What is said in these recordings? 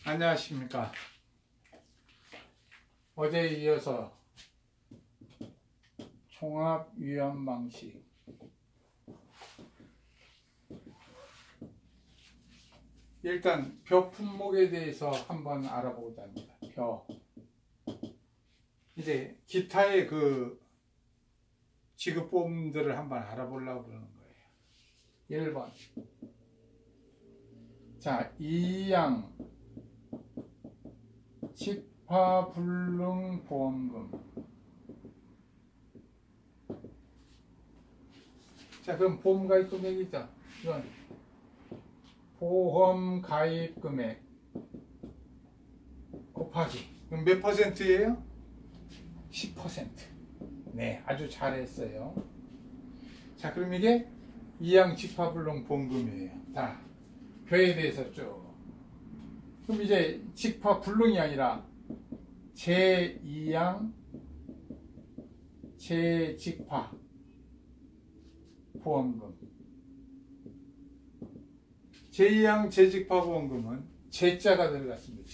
안녕하십니까. 어제에 이어서 종합위험 방식 일단 벼 품목에 대해서 한번 알아보고자 합니다. 벼 이제 기타의 그 지급보험들을 한번 알아보려고 그러는 거예요. 1번 자, 이양 직파불능보험금. 자, 그럼 보험가입 금액이죠. 이건 보험가입 금액 곱하기, 그럼 몇 퍼센트예요? 10%. 네, 아주 잘했어요. 자, 그럼 이게 이양 직파불능보험금이에요. 자, 벼에 대해서 쭉. 그럼 이제 직파불능이 아니라 제2양 제직파 보험금. 제2양 제직파 보험금은 제자가 들어갔습니다.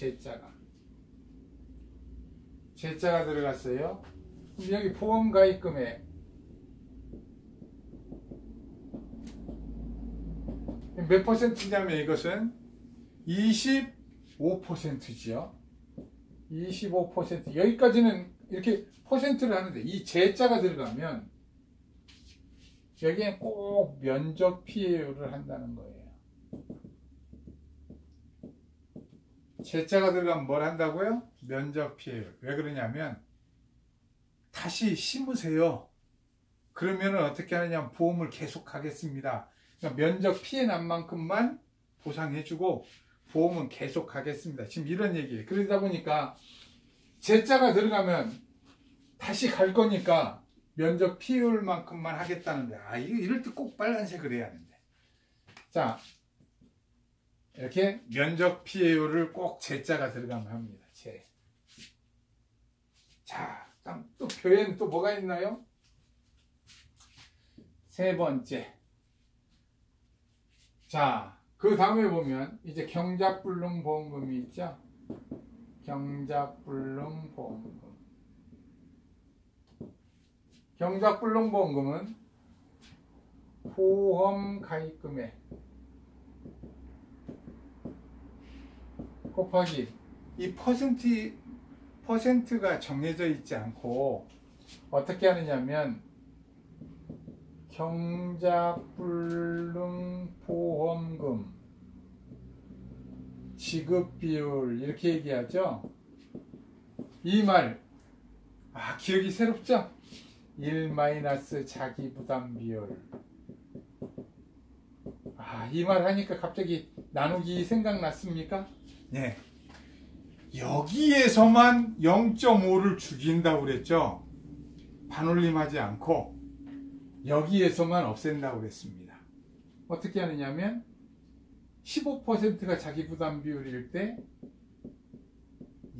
제자가 들어갔어요. 그럼 여기 보험가입금액 몇 퍼센트냐면 이것은 25%지요. 25%. 여기까지는 이렇게 퍼센트를 하는데 이 제자가 들어가면 여기에 꼭 면적 피해율을 한다는 거예요. 제자가 들어가면 뭘 한다고요? 면적 피해율. 왜 그러냐면 다시 심으세요. 그러면 어떻게 하느냐, 보험을 계속 하겠습니다. 그러니까 면적 피해 난 만큼만 보상해주고 보험은 계속 하겠습니다. 지금 이런 얘기예요. 그러다 보니까 제자가 들어가면 다시 갈 거니까 면적 피해율만큼만 하겠다는 거야. 아, 이럴 때 꼭 빨간색을 해야 하는데. 자, 이렇게 면적 피해율을 꼭 제자가 들어가면 합니다. 제. 자, 그럼 또 표현 또 뭐가 있나요? 세 번째. 자, 그 다음에 보면 이제 경작불능보험금이 있죠. 경작불능보험금. 경작불능보험금은 보험가입금액 곱하기 이 퍼센트가 정해져 있지 않고 어떻게 하느냐면 경작불능보험금 지급비율 이렇게 얘기하죠. 이 말, 아, 기억이 새롭죠? 1 자기부담비율. 아, 이 말 하니까 갑자기 나누기 생각났습니까? 네. 여기에서만 0.5를 죽인다고 그랬죠. 반올림하지 않고 여기에서만 없앤다고 그랬습니다. 어떻게 하느냐면 15%가 자기부담 비율일 때,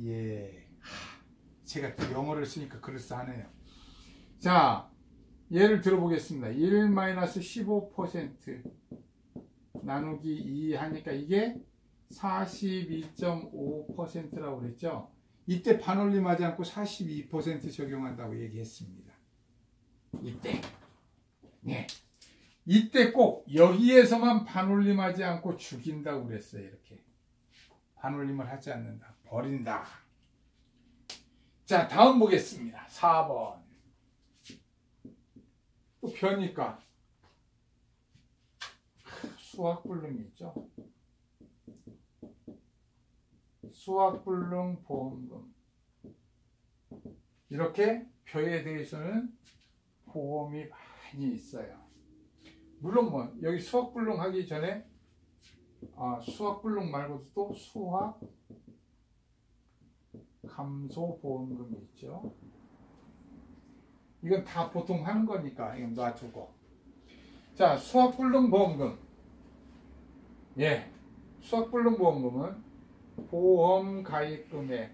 예, 제가 또 영어를 쓰니까 그럴싸하네요. 자, 예를 들어보겠습니다. 1-15% 나누기 2 하니까 이게 42.5%라고 그랬죠. 이때 반올림하지 않고 42% 적용한다고 얘기했습니다. 이때. 네. 이때 꼭 여기에서만 반올림하지 않고 죽인다고 그랬어요. 이렇게. 반올림을 하지 않는다. 버린다. 자, 다음 보겠습니다. 4번. 또 벼니까 수확불능이 있죠. 수확불능보험금. 이렇게 벼에 대해서는 보험이 많이 있어요. 물론 뭐 여기 수확불능 하기 전에 수확불능 말고도 또 수확 감소보험금이 있죠. 이건 다 보통 하는 거니까 이건 놔두고. 자, 수확불능보험금. 예, 수확불능보험금은 보험가입금액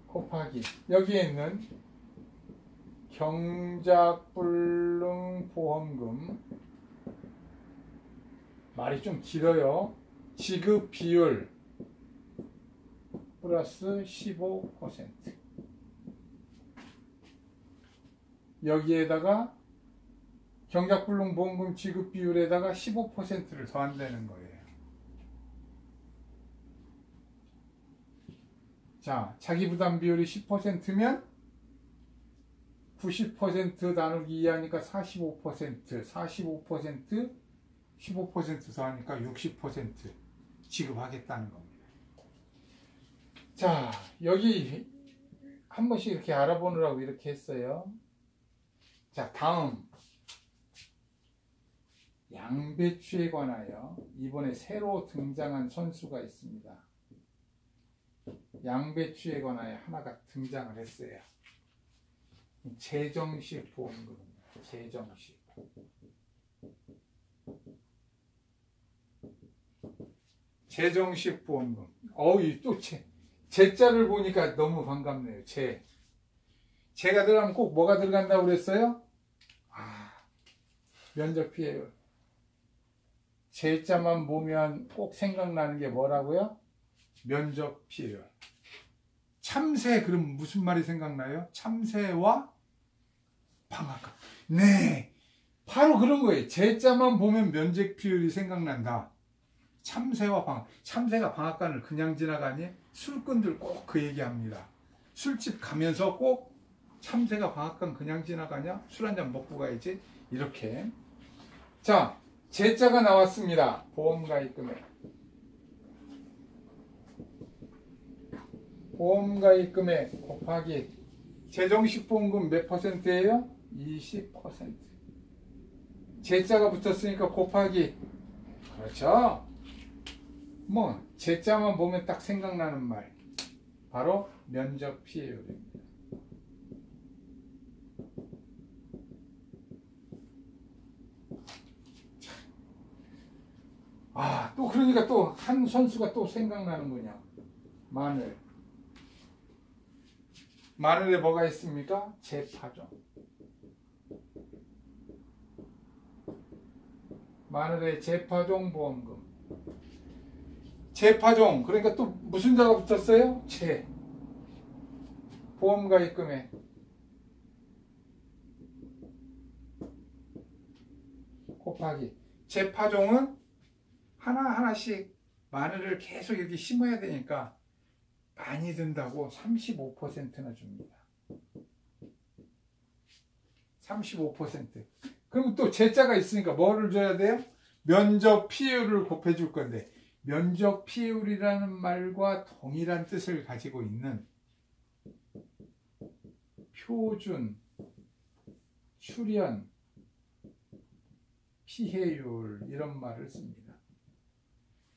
곱하기 여기에 있는 경작불능보험금 말이 좀 길어요. 지급 비율 플러스 15%. 여기에다가 경작불능보험금 지급 비율에다가 15%를 더한다는 거예요. 자, 자기부담 비율이 10%면 90% 나누기 2하니까 45%, 15% 더하니까 60% 지급하겠다는 겁니다. 자, 여기 한 번씩 이렇게 알아보느라고 이렇게 했어요. 자, 다음 양배추에 관하여 이번에 새로 등장한 선수가 있습니다. 양배추에 관하여 하나가 등장을 했어요. 재정식 보험금입니다. 재정식. 재정식 보험금. 또 제자를 보니까 너무 반갑네요. 제가 들어가면 꼭 뭐가 들어간다고 그랬어요? 면적 피해율. 제자만 보면 꼭 생각나는 게 뭐라고요? 면적 피해율. 참새, 그럼 무슨 말이 생각나요? 참새와 방앗간. 네, 바로 그런 거예요. 제자만 보면 면적 피해율이 생각난다. 참새와 참새가 방앗간을 그냥 지나가니? 술꾼들 꼭 그 얘기합니다. 술집 가면서 꼭 참새가 방앗간 그냥 지나가냐? 술 한잔 먹고 가야지. 이렇게. 자, 제자가 나왔습니다. 보험가입금액. 보험가입금액 곱하기 재정식 보험금 몇 %예요? 20%. 제자가 붙었으니까 곱하기. 그렇죠? 제자만 보면 딱 생각나는 말. 바로 면적 피해율입니다. 또 그러니까 또 한 선수가 또 생각나는군요. 마늘. 마늘에 뭐가 있습니까? 재파종. 마늘에 재파종 보험금. 재파종. 그러니까 또 무슨 자가 붙었어요? 보험가입금액. 곱하기. 재파종은 하나하나씩 마늘을 계속 이렇게 심어야 되니까 많이 든다고 35%나 줍니다. 35%. 그럼 또 제자가 있으니까 뭐를 줘야 돼요? 면적 피해율을 곱해줄 건데, 면적 피해율이라는 말과 동일한 뜻을 가지고 있는 표준 출현 피해율, 이런 말을 씁니다.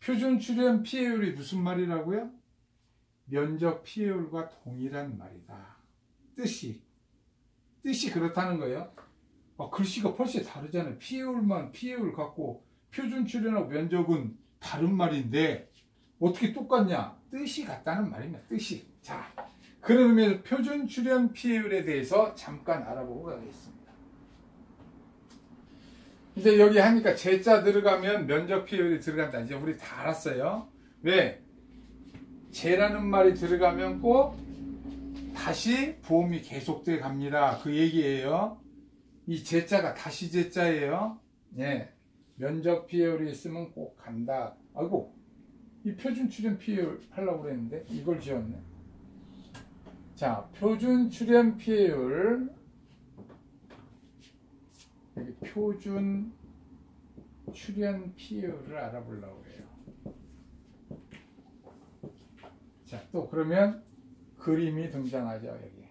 표준 출현 피해율이 무슨 말이라고요? 면적 피해율과 동일한 말이다. 뜻이 그렇다는 거예요. 글씨가 벌써 다르잖아요. 피해율 갖고 표준 출현하고 면적은 다른 말인데 어떻게 똑같냐? 뜻이 같다는 말입니다. 뜻이. 자, 그런 의미에서 표준 출현 피해율에 대해서 잠깐 알아보고 가겠습니다. 이제 여기 하니까 제자 들어가면 면적 피해율이 들어간다. 이제 우리 다 알았어요. 왜? 제라는 말이 들어가면 꼭 다시 보험이 계속돼 갑니다. 그 얘기예요. 이 제자가 다시 제자예요. 예. 면적 피해율이 있으면 꼭 간다. 아이고, 이 표준 출현 피해율 하려고 그랬는데 이걸 지웠네. 자, 표준 출현 피해율. 여기 표준 출현 피해율을 알아보려고 해요. 자, 또 그러면 그림이 등장하죠. 여기.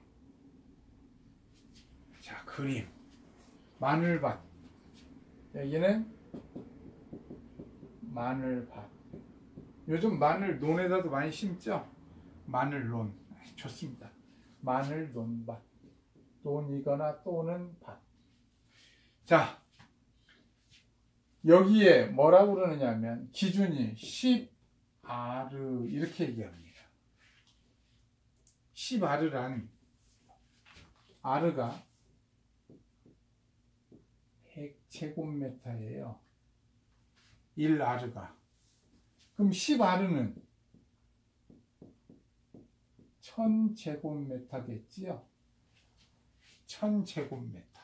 자, 그림. 마늘밭. 여기는 마늘밭. 요즘 마늘 논에다도 많이 심죠? 마늘논. 좋습니다. 마늘논밭. 논이거나 또는 밭. 자, 여기에 뭐라고 그러느냐 하면 기준이 10R 이렇게 얘기합니다. 10R란 R가 100제곱미터예요. 1R가. 그럼 10R는 1000제곱미터겠지요. 1000제곱미터.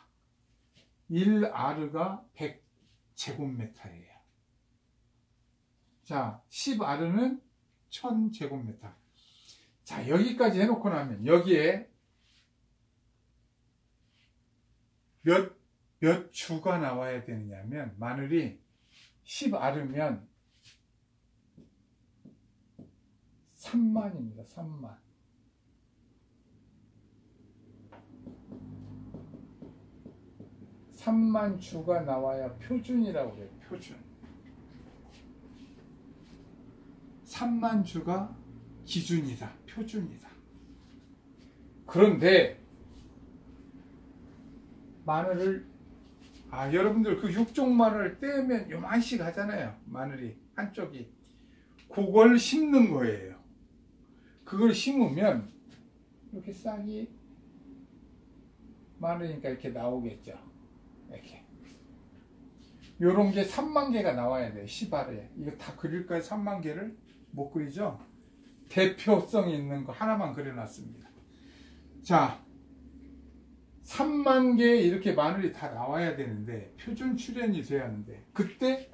1R가 100제곱미터예요. 자, 10R는 1000제곱미터. 자, 여기까지 해놓고 나면 여기에 몇 주가 나와야 되느냐면, 마늘이 10R면 3만입니다. 3만. 3만 주가 나와야 표준이라고 그래요. 표준. 3만 주가 기준이다. 표준이다. 그런데 마늘을 여러분들 그 육종 마늘 떼면 요만씩 하잖아요. 마늘이 한쪽이. 그걸 심는 거예요. 그걸 심으면 이렇게 싹이 마늘이니까 이렇게 나오겠죠. 이렇게. 요런 게 3만 개가 나와야 돼요. 10R에. 이거 다 그릴까요? 3만 개를? 못 그리죠? 대표성 있는 거 하나만 그려놨습니다. 자, 3만 개 이렇게 마늘이 다 나와야 되는데, 표준 출현이 돼야 하는데, 그때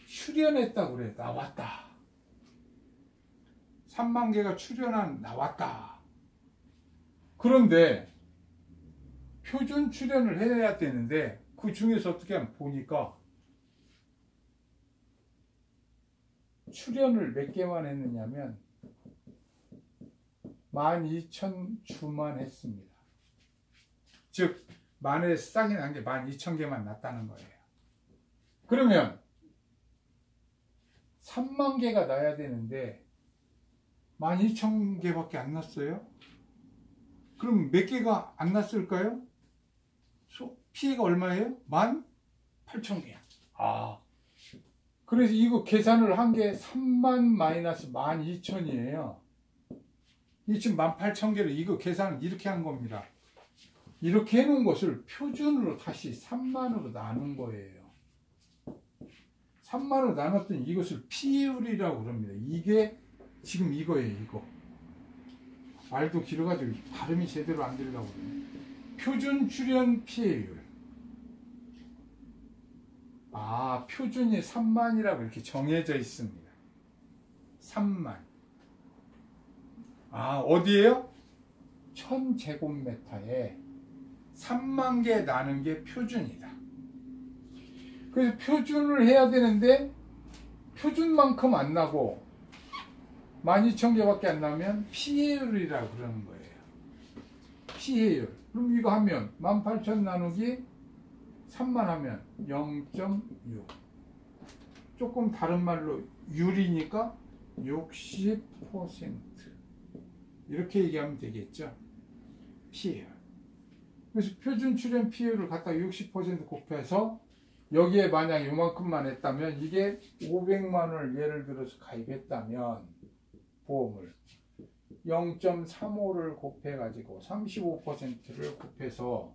출현했다고 그래. 나왔다. 3만 개가 나왔다. 그런데 표준 출현을 해야 되는데, 그 중에서 어떻게 하면 보니까 출현을 몇 개만 했느냐면 12,000주만 했습니다. 즉 마늘에 싹이 난 게 12,000개만 났다는 거예요. 그러면 3만 개가 나야 되는데 12,000개밖에 안 났어요? 그럼 몇 개가 안 났을까요? 피해가 얼마예요? 18,000개야. 그래서 이거 계산을 한 게 3만 마이너스 12,000이에요. 이 지금 18,000개를 이거 계산을 이렇게 한 겁니다. 이렇게 해놓은 것을 표준으로 다시 3만으로 나눈 거예요. 3만으로 나눴더니 이것을 피해율이라고 그럽니다. 이게 지금 이거예요. 이거. 말도 길어가지고 발음이 제대로 안 되려고 그래요. 표준 출현 피해율. 표준이 3만이라고 이렇게 정해져 있습니다. 3만. 어디에요? 1000제곱미터에 3만 개 나는 게 표준이다. 그래서 표준을 해야 되는데 표준만큼 안 나고 12,000개밖에 안 나면 피해율이라고 그러는 거예요. 피해율. 그럼 이거 하면 18,000 나누기 3만 하면 0.6. 조금 다른 말로 율이니까 60%. 이렇게 얘기하면 되겠죠. 피해율. 그래서 표준 출현 피해율을 갖다 60% 곱해서 여기에 만약 요만큼만 했다면, 이게 500만 원을 예를 들어서 가입했다면 보험을 0.35를 곱해가지고 35%를 곱해서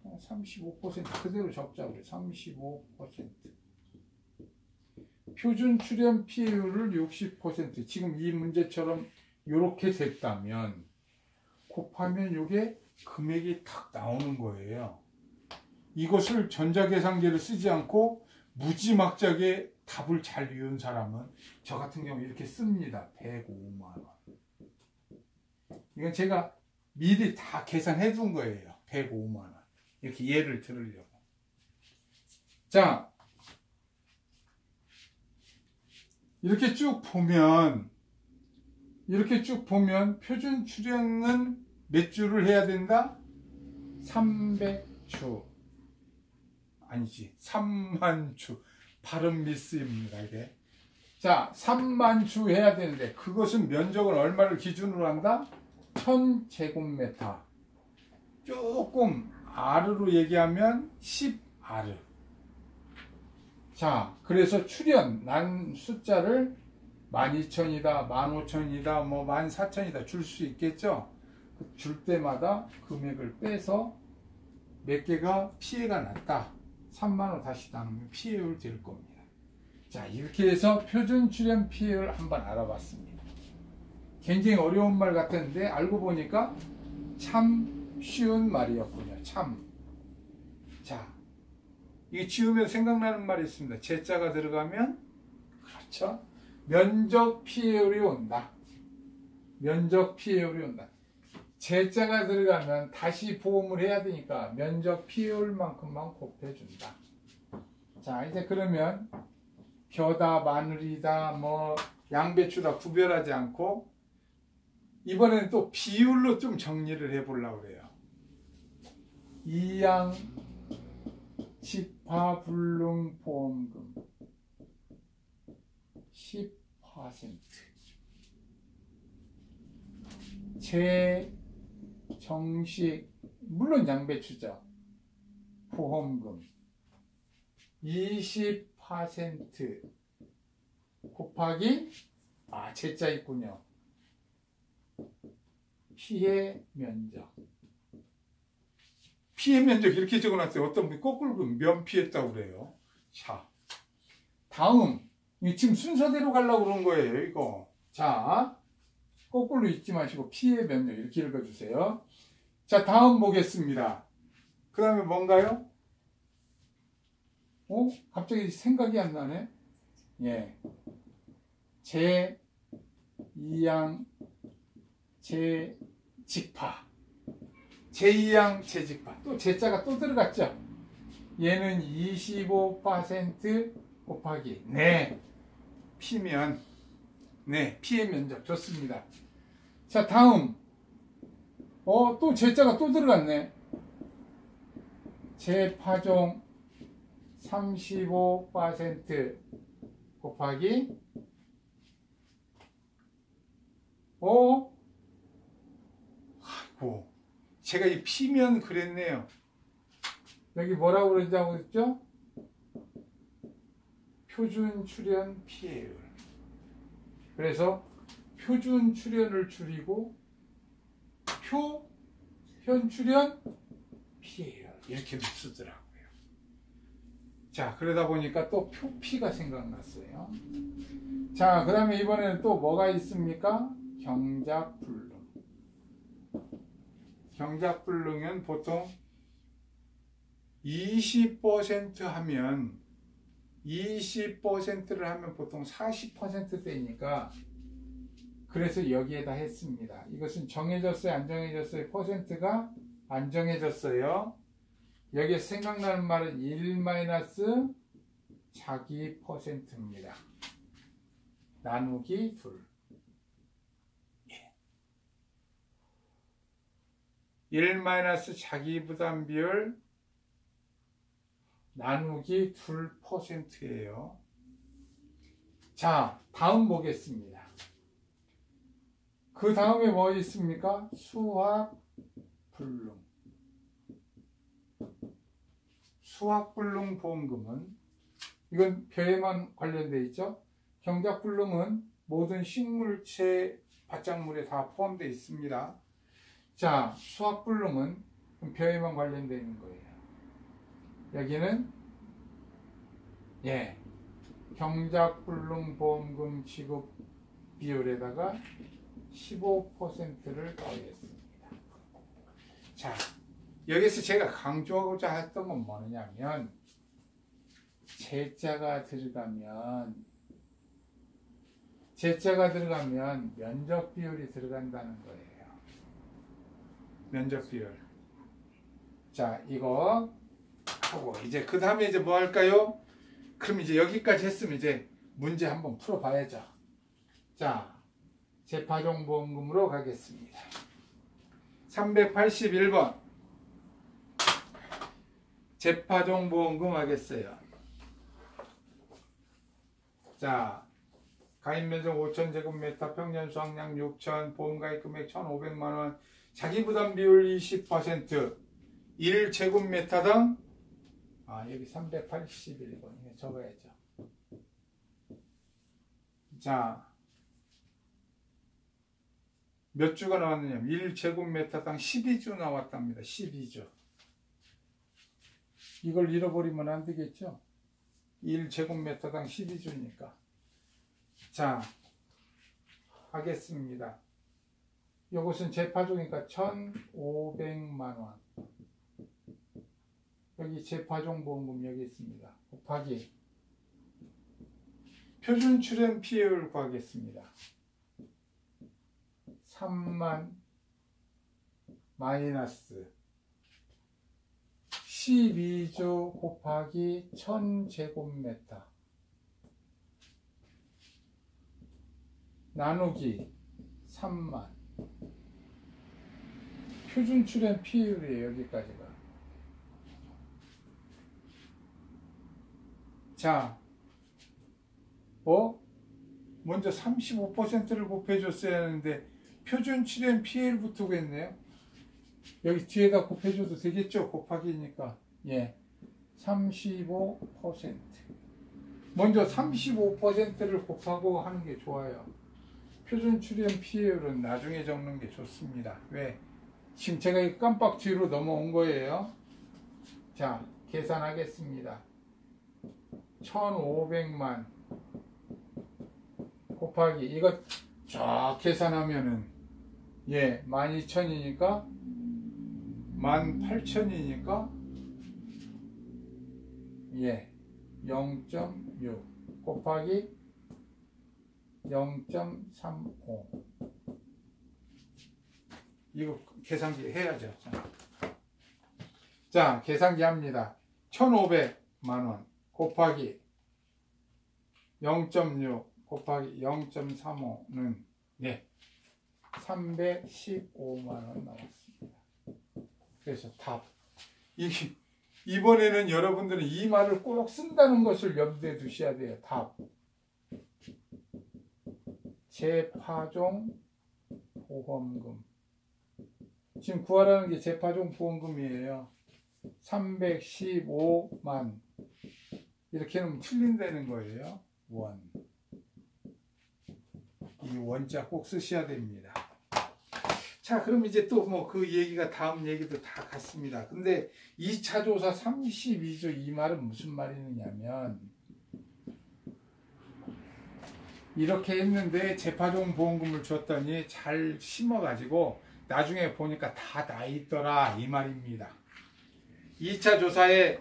35% 그대로 적자고 그래. 35%. 표준 출현 피해율을 60%. 지금 이 문제처럼 이렇게 됐다면 곱하면 이게 금액이 딱 나오는 거예요. 이것을 전자계산기를 쓰지 않고 무지막지하게 답을 잘 외운 사람은 저 같은 경우 이렇게 씁니다. 105만 원. 이건 제가 미리 다 계산해 둔 거예요. 105만 원. 이렇게 예를 들으려고. 자, 이렇게 쭉 보면 표준 출현은 몇 주를 해야 된다? 300주. 아니지, 3만 주. 발음 미스입니다, 이게. 자, 3만 주 해야 되는데, 그것은 면적은 얼마를 기준으로 한다? 1000제곱미터. 조금 R로 얘기하면 10R. 자, 그래서 출현, 난 숫자를 12,000이다, 15,000이다, 14,000이다 줄 수 있겠죠? 줄 때마다 금액을 빼서 몇 개가 피해가 났다. 3만 원 다시 나누면 피해율 될 겁니다. 자, 이렇게 해서 표준 출연 피해율 한번 알아봤습니다. 굉장히 어려운 말 같았는데 알고 보니까 참 쉬운 말이었군요. 참. 자, 이게 지우면 생각나는 말이 있습니다. 제자가 들어가면, 그렇죠, 면적 피해율이 온다. 면적 피해율이 온다. 제자가 들어가면 다시 보험을 해야 되니까 면적 피해율만큼만 곱해준다. 자, 이제 그러면 벼다, 마늘이다, 뭐 양배추다 구별하지 않고 이번에는 또 비율로 좀 정리를 해보려고 그래요. 이양 직파불능 보험금 10%, 정식, 물론 양배추죠, 보험금 20% 곱하기, 제자 있군요, 피해 면적. 피해 면적 이렇게 적어놨어요. 어떤 분이 거꾸로 면 피했다고 그래요. 자, 다음, 지금 순서대로 가려고 그런 거예요, 이거. 자, 거꾸로 읽지 마시고 피해 면적 이렇게 읽어주세요. 자, 다음 보겠습니다. 그 다음에 뭔가요? 갑자기 생각이 안 나네. 예. 제2양 제직파. 제2양 제직파. 또 제자가 또 들어갔죠. 얘는 25% 곱하기. 네. 피면. 네. 피해 면적. 좋습니다. 자, 다음. 또 제자가 또 들어갔네. 제파종 35% 곱하기 아이고, 제가 이 피면 그랬네요. 여기 뭐라고 그러자고 했죠? 표준 출연 피해율. 그래서 표준 출연을 줄이고 현 출연 피해율 이렇게 쓰더라고요. 자, 그러다 보니까 또 표피가 생각났어요. 자, 그 다음에 이번에는 또 뭐가 있습니까? 경작불능. 경작불능은 보통 20% 하면 20%를 하면 보통 40%대니까 그래서 여기에다 했습니다. 이것은 정해졌어요, 안 정해졌어요? 퍼센트가 안 정해졌어요. 여기에 생각나는 말은 1 자기 퍼센트입니다. 나누기 2. 1 자기 부담 비율 나누기 2%예요. 자, 다음 보겠습니다. 그 다음에 뭐 있습니까? 수학불능. 수학불능 보험금은 이건 벼에만 관련되어 있죠. 경작불능은 모든 식물체 바짝물에 다 포함되어 있습니다. 자, 수학불능은 벼에만 관련되어 있는 거예요. 여기는 경작불능 보험금 지급 비율에다가 15%를 더했습니다. 자, 여기서 제가 강조하고자 했던 건 뭐냐면 제자가 들어가면 면적 비율이 들어간다는 거예요. 면적 비율. 자, 이거 하고 이제 그 다음에 이제 뭐 할까요? 그럼 이제 여기까지 했으면 이제 문제 한번 풀어봐야죠. 자, 제파종 보험금으로 가겠습니다. 381번 제파종 보험금 하겠어요. 자, 가입면적 5,000제곱미터, 평년 수확량 6,000, 보험가입 금액 1,500만원, 자기부담 비율 20%, 1제곱미터당 여기 381번 적어야죠. 자, 몇 주가 나왔느냐? 1제곱미터당 12주 나왔답니다. 12주. 이걸 잃어버리면 안 되겠죠. 1제곱미터당 12주니까. 자, 하겠습니다. 이것은 재파종이니까 1,500만 원. 여기 재파종 보험금 여기 있습니다. 곱하기 표준 출연 피해율 구하겠습니다. 3만 마이너스 12주 곱하기 1000제곱미터 나누기 3만 표준 출연 피해율이에요. 여기까지가. 자, 먼저 35%를 곱해줬어야 하는데 표준 출연 피해율부터 구했네요. 여기 뒤에다 곱해줘도 되겠죠? 곱하기니까. 예, 35%. 먼저 35%를 곱하고 하는 게 좋아요. 표준 출연 피해율은 나중에 적는 게 좋습니다. 왜? 지금 제가 깜빡 뒤로 넘어온 거예요. 자, 계산하겠습니다. 1,500만 곱하기 이거 쫙 계산하면은 12,000이니까 18,000이니까 0.6 곱하기 0.35 이거 계산기 해야죠. 자, 계산기 합니다. 1,500만원 곱하기 0.6 곱하기 0.35는 315만원 나왔습니다. 그래서 답. 이번에는 여러분들은 이 말을 꼭 쓴다는 것을 염두에 두셔야 돼요. 답. 재파종 보험금. 지금 구하라는 게 재파종 보험금이에요. 315만. 이렇게 하면 틀린다는 거예요. 원. 이 원자 꼭 쓰셔야 됩니다. 자, 그럼 이제 또 뭐 그 얘기가 다음 얘기도 다 같습니다. 근데 2차 조사 32조 이 말은 무슨 말이냐면 이렇게 했는데 재파종 보험금을 줬더니 잘 심어가지고 나중에 보니까 다 나 있더라 이 말입니다. 2차 조사에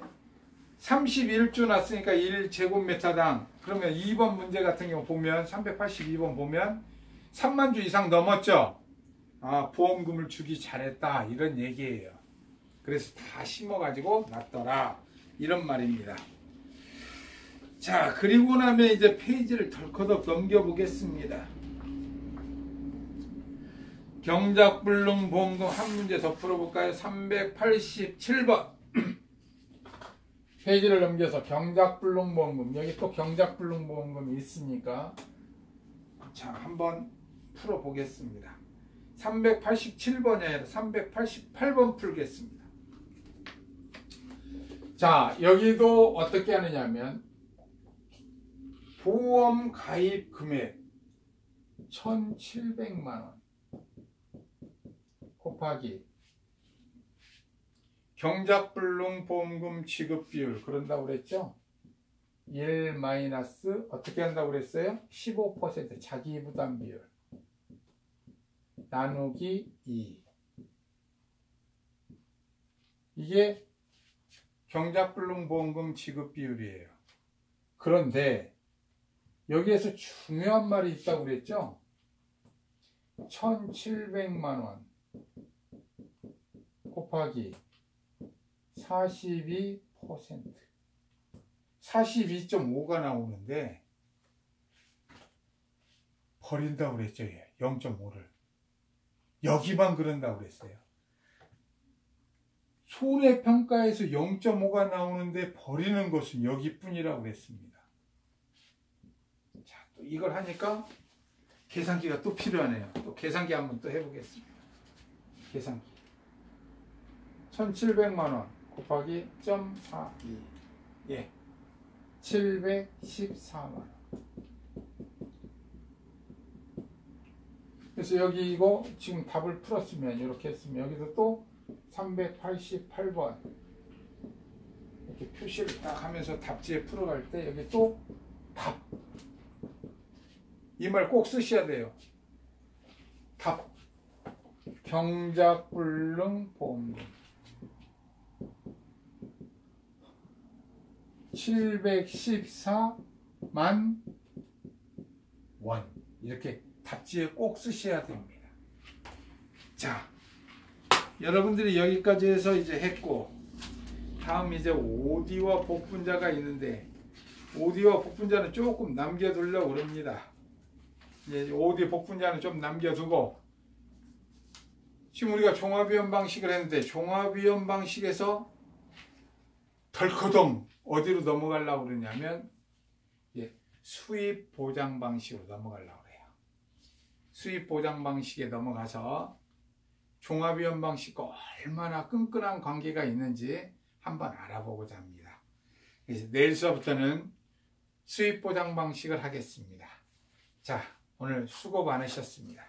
31주 났으니까 1제곱미터당 그러면 2번 문제 같은 경우 보면 382번 보면 3만 주 이상 넘었죠. 아, 보험금을 주기 잘했다 이런 얘기예요. 그래서 다 심어가지고 났더라 이런 말입니다. 자, 그리고 나면 이제 페이지를 덜커덕 넘겨보겠습니다. 경작불능 보험금 한 문제 더 풀어볼까요? 387번 페이지를 넘겨서 경작불능 보험금, 여기 또 경작불능 보험금이 있으니까 자, 한번 풀어보겠습니다. 387번이 아니라 388번 풀겠습니다. 자, 여기도 어떻게 하느냐면 보험 가입 금액 1,700만원 곱하기 경작불능 보험금 지급 비율 그런다고 그랬죠? 1 마이너스 어떻게 한다고 그랬어요? 15% 자기 부담 비율 나누기 2 이게 경작불능 보험금 지급 비율이에요. 그런데 여기에서 중요한 말이 있다고 그랬죠? 1,700만원 곱하기 42% 42.5가 나오는데 버린다고 그랬죠. 0.5를 여기만 그런다고 그랬어요. 손해평가에서 0.5가 나오는데 버리는 것은 여기뿐이라고 그랬습니다. 자, 또 이걸 하니까 계산기가 또 필요하네요. 또 계산기 한번 또 해보겠습니다. 계산기 1,700만원 곱하기 0.42 714만원. 그래서 여기 이거 지금 답을 풀었으면 이렇게 했으면 여기서 또 388번 이렇게 표시를 딱 하면서 답지에 풀어갈 때 여기 또 답. 이 말 꼭 쓰셔야 돼요. 답. 경작불능 보험금 714만 원. 이렇게 답지에 꼭 쓰셔야 됩니다. 자, 여러분들이 여기까지 해서 이제 했고, 다음 이제 오디와 복분자가 있는데, 오디와 복분자는 조금 남겨두려고 그럽니다. 이제 오디 복분자는 좀 남겨두고, 지금 우리가 종합위험 방식을 했는데, 종합위험 방식에서 덜커덩 어디로 넘어가려고 그러냐면, 수입 보장 방식으로 넘어가려고 그래요. 수입 보장 방식에 넘어가서 종합위험 방식과 얼마나 끈끈한 관계가 있는지 한번 알아보고자 합니다. 그래서 내일 수업부터는 수입 보장 방식을 하겠습니다. 자, 오늘 수고 많으셨습니다.